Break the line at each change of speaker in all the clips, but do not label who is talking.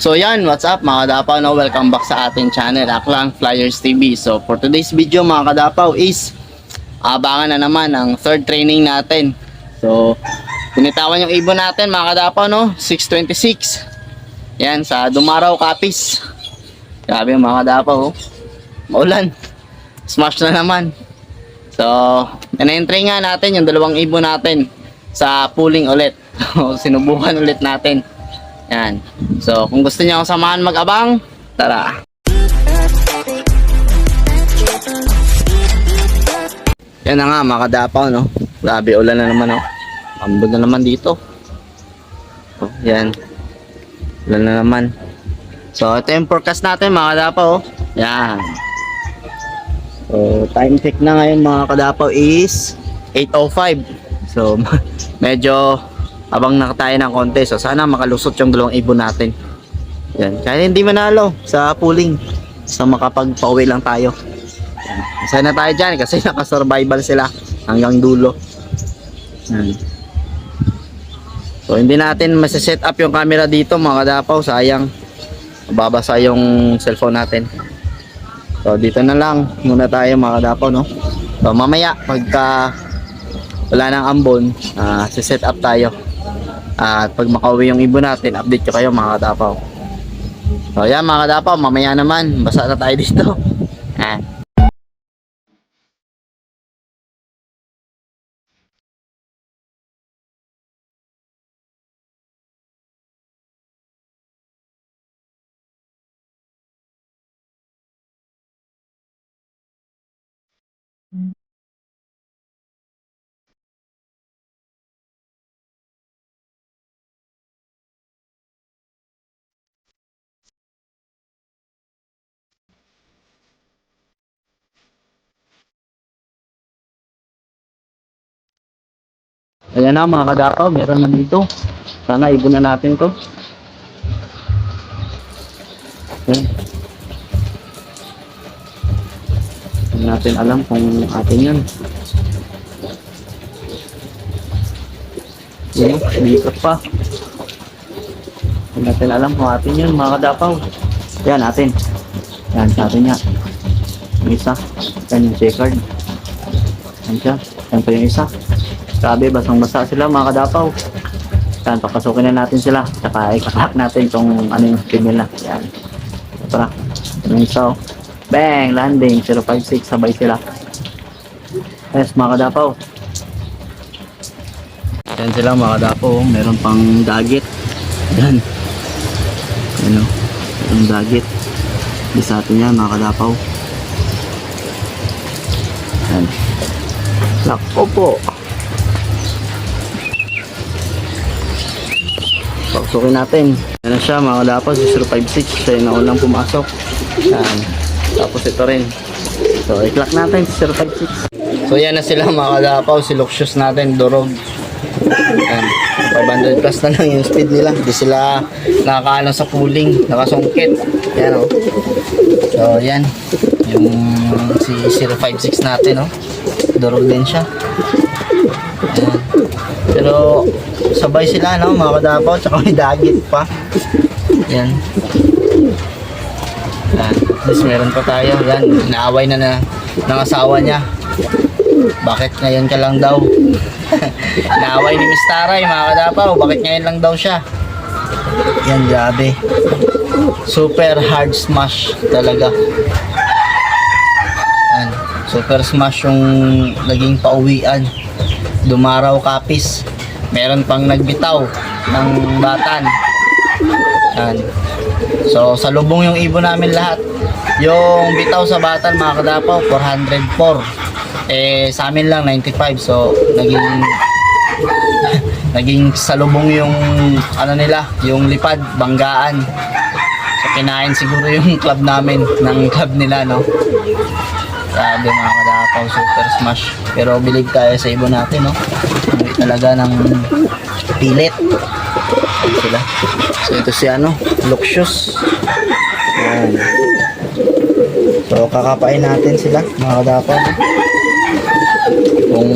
So yan, what's up mga kadapaw, no? Welcome back sa ating channel, Aklang Flyers TV. So for today's video mga kadapaw is abangan na naman ang third training natin. So tinitawan yung ibon natin mga kadapaw, no? 626. Yan, sa Dumaraw, Capiz. Grabe mga kadapaw, oh. Maulan. Smash na naman. So na-entry nga natin yung dalawang ibon natin sa pooling ulit. Sinubukan ulit natin. Yan. So, kung gusto niyo akong samahan mag-abang, tara. Yan na nga mga kadapaw, no? Grabe, ulan na naman, no? Ambon na naman dito. Oh, yan. Ulan na naman. So, ito yung forecast natin mga kadapaw, oh. Yan. So, time check na ngayon mga kadapaw is 8:05. So, medyo abang na tayo ng konti. So sana makalusot yung dalawang ibon natin. Yan. Kaya hindi manalo sa pooling. So makapagpauwi lang tayo. Yan. Sana tayo dyan kasi nakasurvival sila hanggang dulo. Yan. So hindi natin masiset up yung camera dito mga kadapaw. Sayang. Babasa yung cellphone natin. So dito na lang muna tayo mga kadapaw, no? So mamaya pagka wala nang ambon, siset up tayo. At pag makauwi yung ibon natin, update ko kayo mga kadapaw. So yan mga kadapaw, mamaya naman basa na tayo dito. Ayan na mga kadapaw, meron na dito. Sana ibon na natin to. Ayan. Hindi natin alam kung atin yan. Yan, bikat pa. Hindi natin alam kung atin yan mga kadapaw. Yan atin. Yan sa atin yan. Yung isa. Yan yung checkered. Yan siya. Yan pa yung isa. Grabe, basang-basa sila mga kadapaw. Yan, papasukin na natin sila. Saka ikaklak natin itong ano yung skin nila. Yan. Tara. Yan yung isa. Bang! Landing. 056. Sabay sila. Yes, mga kadapaw. Yan sila mga kadapaw. Meron pang dagit. Yan. Yan o. Meron dagit. Bisa atin yan mga kadapaw. Yan. Lako po. Pasukin natin. Yan na siya mga kadapaw, 056. Siya yung naunang pumasok. Yan. Tapos ito rin. So i-clock natin si 056. So yan na sila mga kadapaw. Si Luxus natin, durog. Yan. 500 plus na lang yung speed nila. Hindi sila nakakaano sa pooling. Nakasungkit. Yan o. So yan. Yung si 056 natin o. Durog din siya. Yan. Pero sabay sila no mga kadapaw, tsaka may dagit pa. Yan. Yan. At least meron pa tayo. Yan. Naaway na ng asawa niya. Bakit ngayon ka lang daw? Naaway ni Miss Taray mga kadapaw. Bakit ngayon lang daw siya? Yan, grabe. Super hard smash talaga. Yan. Super smash yung naging pauwian. Dumaraw, Capiz. Meron pang nagbitaw ng batan. Yan. So sa lubong yung ibon namin lahat. Yung bitaw sa batan mga kadapaw 404. Sa amin lang 95. So naging sa lubong yung ano nila, yung lipad, banggaan. So kinain siguro yung club namin ng club nila, no. Grabe mga kadapaw, super smash. Pero believe tayo sa ibon natin, no. Hindi talaga ng pilit. Sila. So ito si ano, Luxus. Ayan. So kakapain natin sila mga kadapaw. Kung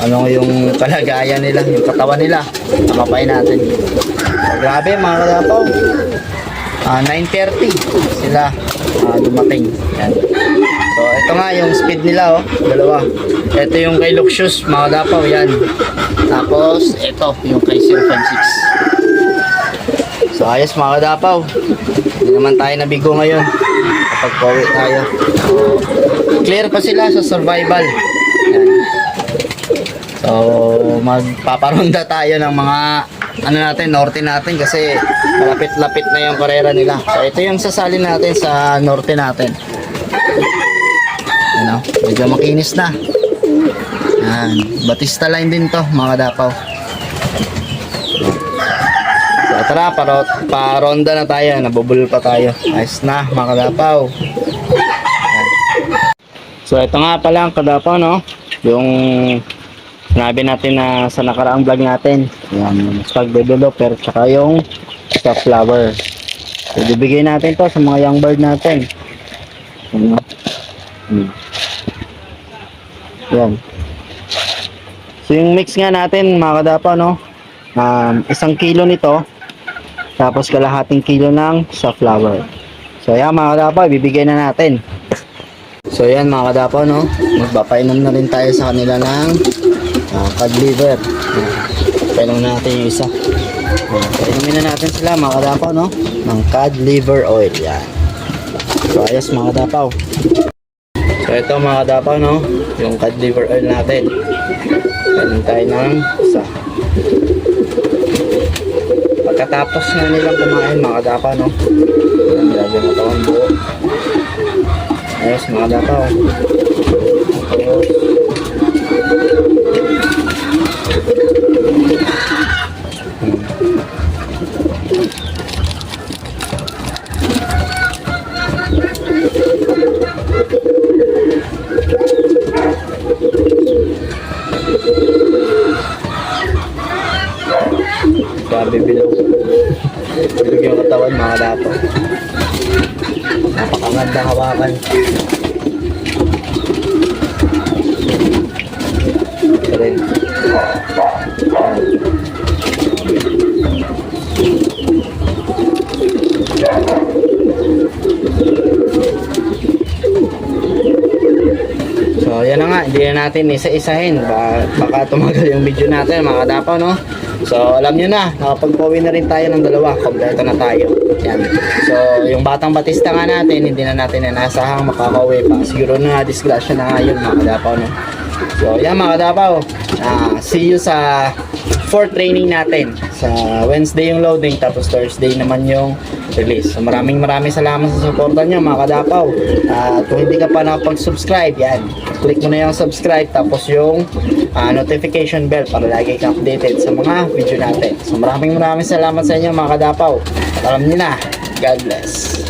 ano yung kalagayan nila, yung katawan nila, kakapain natin. So, grabe mga kadapaw. 9:30 sila dumating. Yan. So, ito nga yung speed nila, oh. Dalawa. Ito yung kay Luxus, mga kadapaw, yan. Tapos, ito yung kay 056. So, ayos mga kadapaw. Hindi naman tayo nabigo ngayon. Kapag pauwi tayo. So, clear pa sila sa survival. Yan. So, magpaparonda tayo ng mga norte natin kasi malapit-lapit na yung karera nila. So, ito yung sasali natin sa norte natin. Ano, medyo makinis na. Yan, Batista line din to, mga kadapaw. So, tara, paronda na tayo. Nabubulol pa tayo. Ayos na, mga kadapaw. Yan. So, ito nga pala ang kadapaw, no? Yung sinabi natin na sa nakaraang vlog natin. Yan, yung spag developer, tsaka yung stock flower. So, bibigay natin to sa mga young bird natin. Yan. Yan. So, yung mix nga natin, mga kadapaw, no? 1 kilo nito, tapos kalahating kilo ng stock flower. So, yan, mga kadapaw, bibigay na natin. So, yan, mga kadapaw, no? Magpapainom na rin tayo sa kanila ng cod liver. Painom natin yung isa. Painumin na natin sila, mga kadapaw, no? Ng cod liver oil. Yan. So, ayos, mga kadapaw. So, ito, mga kadapaw, no? Yung cod liver oil natin. Painom tayo ng isa. Pagkatapos na nilang kumain, mga kadapaw, no? Grabe mo ito ang buo. Ayos, mga kadapaw. Tapos, grabe bilog. Bilog yung katawan, mga kadapaw. Napakaganda hawakan. Ito rin. So, yan na nga, hindi na natin isa-isahin. Baka tumagal yung video natin, mga kadapaw, no? So, alam nyo na, nakapagpawin na rin tayo ng dalawa. Kompleto na tayo. Yan. So, yung batang Batista nga natin, hindi na natin inasahang makakauwi pa. Siguro na disgrasya na nga yun, mga kadapaw, no? So, yan, mga kadapaw. See you sa 4th training natin. Sa Wednesday yung loading, tapos Thursday naman yung release. So, maraming salamat sa suporta nyo, mga kadapaw. At kung hindi ka pa nakapag-subscribe, yan, click mo na yung subscribe, tapos yung notification bell para lagi ka updated sa mga video natin. So, maraming salamat sa inyo, mga kadapaw. Alam niyo na, God bless.